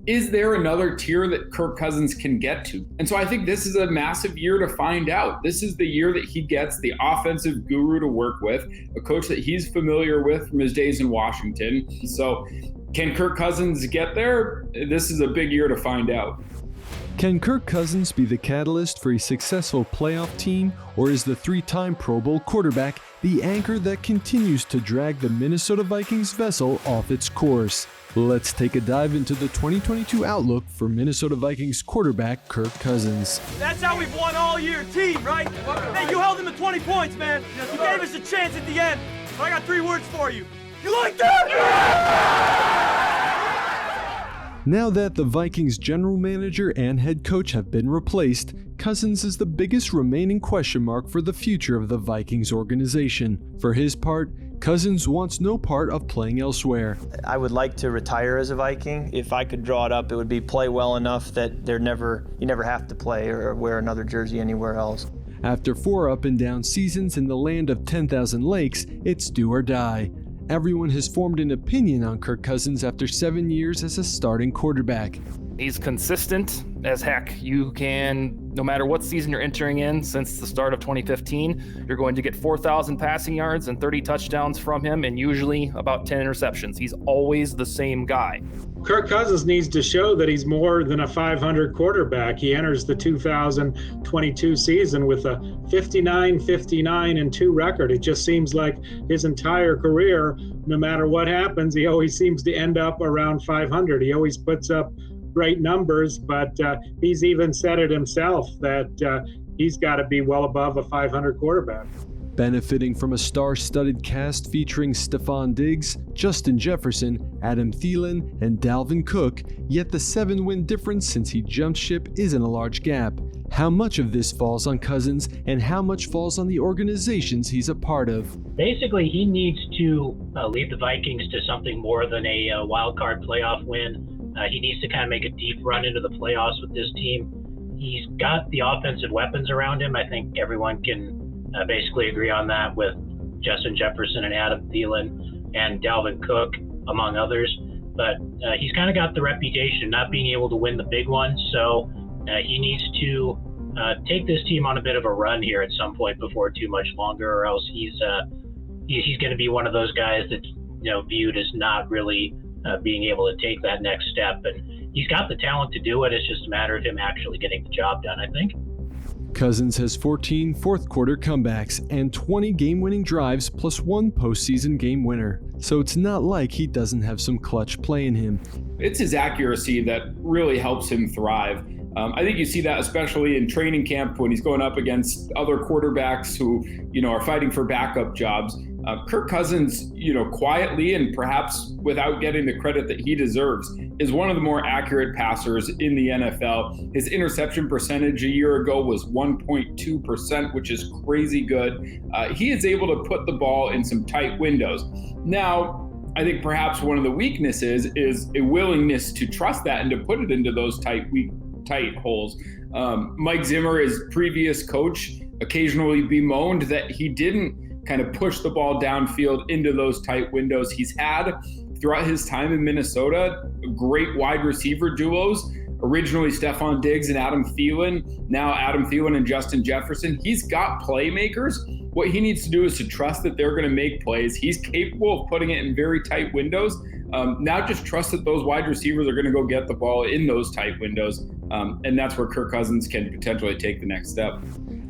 is there another tier that Kirk Cousins can get to? And so I think this is a massive year to find out. This is the year that he gets the offensive guru to work with, a coach that he's familiar with from his days in Washington. So can Kirk Cousins get there? This is a big year to find out. Can Kirk Cousins be the catalyst for a successful playoff team, or is the three-time Pro Bowl quarterback the anchor that continues to drag the Minnesota Vikings vessel off its course? Let's take a dive into the 2022 outlook for Minnesota Vikings quarterback Kirk Cousins. That's how we've won all year, team, right? Hey, you held them to 20 points, man. You gave us a chance at the end. But I got 3 words for you. You like that? Now that the Vikings general manager and head coach have been replaced, Cousins is the biggest remaining question mark for the future of the Vikings organization. For his part, Cousins wants no part of playing elsewhere. I would like to retire as a Viking. If I could draw it up, it would be play well enough that you never have to play or wear another jersey anywhere else. After 4 up and down seasons in the land of 10,000 lakes, it's do or die. Everyone has formed an opinion on Kirk Cousins after 7 years as a starting quarterback. He's consistent as heck. You can, no matter what season you're entering in, since the start of 2015, you're going to get 4,000 passing yards and 30 touchdowns from him, and usually about 10 interceptions. He's always the same guy. Kirk Cousins needs to show that he's more than a 500 quarterback. He enters the 2022 season with a 59-59-2 record. It just seems like his entire career, no matter what happens, he always seems to end up around 500. He always puts up great numbers, but he's even said it himself that he's got to be well above a 500 quarterback. Benefiting from a star-studded cast featuring Stephon Diggs, Justin Jefferson, Adam Thielen, and Dalvin Cook, yet the 7-win difference since he jumped ship isn't a large gap. How much of this falls on Cousins, and how much falls on the organizations he's a part of? Basically, he needs to lead the Vikings to something more than a wild card playoff win. He needs to kind of make a deep run into the playoffs with this team. He's got the offensive weapons around him. I think everyone can basically agree on that, with Justin Jefferson and Adam Thielen and Dalvin Cook, among others. But he's kind of got the reputation of not being able to win the big one, so he needs to take this team on a bit of a run here at some point before too much longer, or else he's going to be one of those guys that's viewed as not really being able to take that next step. And he's got the talent to do it. It's just a matter of him actually getting the job done, I think. Cousins has 14 fourth-quarter comebacks and 20 game-winning drives plus 1 postseason game winner. So it's not like he doesn't have some clutch play in him. It's his accuracy that really helps him thrive. I think you see that especially in training camp when he's going up against other quarterbacks who, are fighting for backup jobs. Kirk Cousins, quietly and perhaps without getting the credit that he deserves, is one of the more accurate passers in the NFL. His interception percentage a year ago was 1.2%, which is crazy good. He is able to put the ball in some tight windows. Now, I think perhaps one of the weaknesses is a willingness to trust that and to put it into those tight holes. Mike Zimmer, his previous coach, occasionally bemoaned that he didn't kind of push the ball downfield into those tight windows. He's had, throughout his time in Minnesota, great wide receiver duos. Originally Stephon Diggs and Adam Thielen, now Adam Thielen and Justin Jefferson. He's got playmakers. What he needs to do is to trust that they're going to make plays. He's capable of putting it in very tight windows. Now just trust that those wide receivers are going to go get the ball in those tight windows. And that's where Kirk Cousins can potentially take the next step.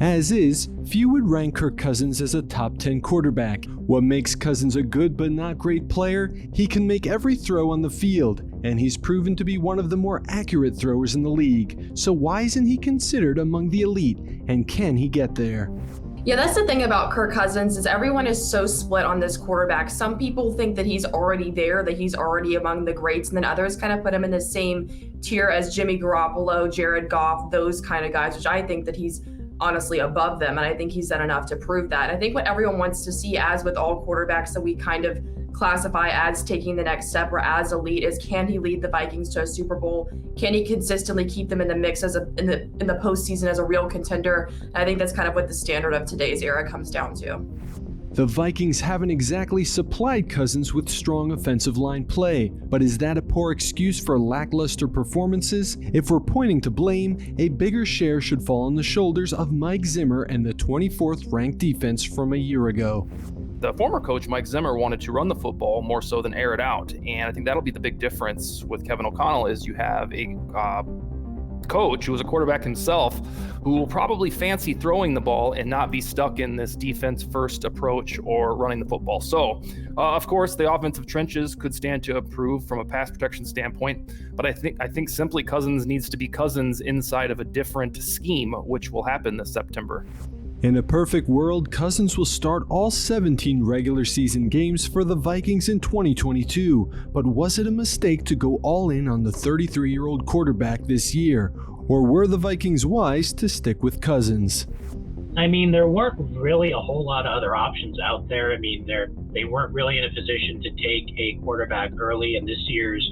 As is, few would rank Kirk Cousins as a top 10 quarterback. What makes Cousins a good but not great player? He can make every throw on the field, and he's proven to be one of the more accurate throwers in the league. So why isn't he considered among the elite, and can he get there? Yeah, that's the thing about Kirk Cousins is everyone is so split on this quarterback. Some people think that he's already there, that he's already among the greats, and then others kind of put him in the same tier as Jimmy Garoppolo, Jared Goff, those kind of guys, which I think that he's honestly above them, and I think he's done enough to prove that. I think what everyone wants to see, as with all quarterbacks that we kind of classify as taking the next step or as elite, is can he lead the Vikings to a Super Bowl? Can he consistently keep them in the mix in the postseason as a real contender? And I think that's kind of what the standard of today's era comes down to. The Vikings haven't exactly supplied Cousins with strong offensive line play, but is that a poor excuse for lackluster performances? If we're pointing to blame, a bigger share should fall on the shoulders of Mike Zimmer and the 24th ranked defense from a year ago. The former coach, Mike Zimmer, wanted to run the football more so than air it out. And I think that'll be the big difference with Kevin O'Connell is you have a coach who was a quarterback himself who will probably fancy throwing the ball and not be stuck in this defense first approach or running the football. So, of course, the offensive trenches could stand to improve from a pass protection standpoint, but I think simply Cousins needs to be Cousins inside of a different scheme, which will happen this September. In a perfect world, Cousins will start all 17 regular season games for the Vikings in 2022, but was it a mistake to go all in on the 33-year-old quarterback this year, or were the Vikings wise to stick with Cousins? I mean, there weren't really a whole lot of other options out there. I mean, they weren't really in a position to take a quarterback early, and this year's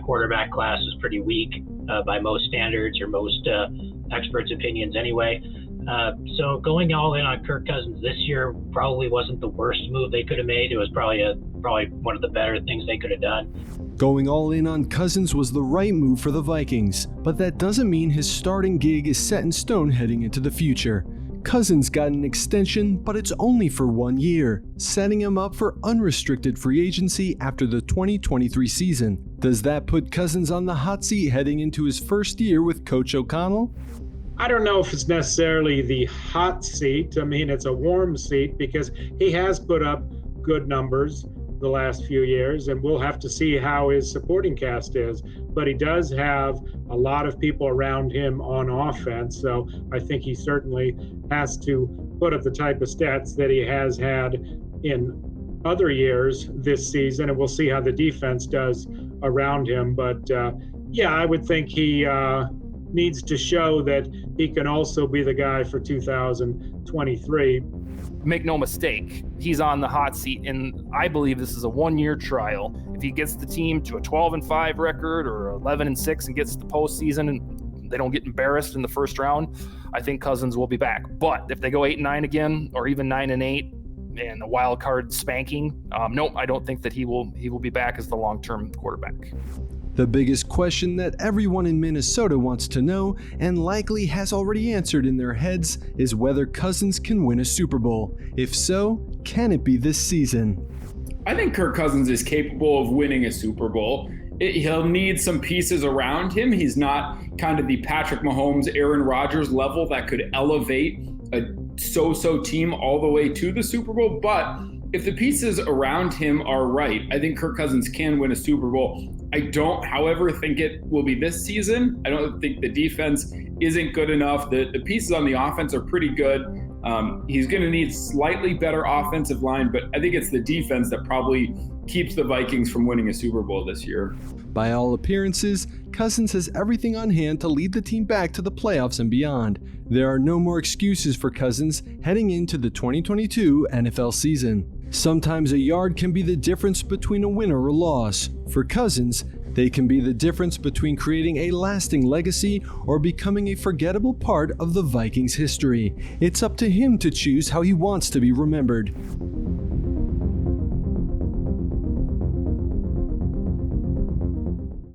quarterback class is pretty weak by most standards or most experts' opinions anyway. So going all in on Kirk Cousins this year probably wasn't the worst move they could have made. It was probably one of the better things they could have done. Going all in on Cousins was the right move for the Vikings, but that doesn't mean his starting gig is set in stone heading into the future. Cousins got an extension, but it's only for 1 year, setting him up for unrestricted free agency after the 2023 season. Does that put Cousins on the hot seat heading into his first year with Coach O'Connell? I don't know if it's necessarily the hot seat. I mean, it's a warm seat because he has put up good numbers the last few years, and we'll have to see how his supporting cast is. But he does have a lot of people around him on offense, so I think he certainly has to put up the type of stats that he has had in other years this season, and we'll see how the defense does around him. But yeah, I would think he needs to show that he can also be the guy for 2023. Make no mistake, he's on the hot seat, and I believe this is a 1-year trial. If he gets the team to a 12-5 record or 11-6 and gets to the postseason and they don't get embarrassed in the first round, I think Cousins will be back. But if they go 8-9 again, or even 9-8, and a wild card spanking, no, I don't think that he will be back as the long-term quarterback. The biggest question that everyone in Minnesota wants to know, and likely has already answered in their heads, is whether Cousins can win a Super Bowl. If so, can it be this season? I think Kirk Cousins is capable of winning a Super Bowl. He'll need some pieces around him. He's not kind of the Patrick Mahomes, Aaron Rodgers level that could elevate a so-so team all the way to the Super Bowl, but if the pieces around him are right, I think Kirk Cousins can win a Super Bowl. I don't, however, think it will be this season. I don't think the defense isn't good enough. The pieces on the offense are pretty good. He's going to need slightly better offensive line, but I think it's the defense that probably keeps the Vikings from winning a Super Bowl this year. By all appearances, Cousins has everything on hand to lead the team back to the playoffs and beyond. There are no more excuses for Cousins heading into the 2022 NFL season. Sometimes a yard can be the difference between a win or a loss. For Cousins, they can be the difference between creating a lasting legacy or becoming a forgettable part of the Vikings' history. It's up to him to choose how he wants to be remembered.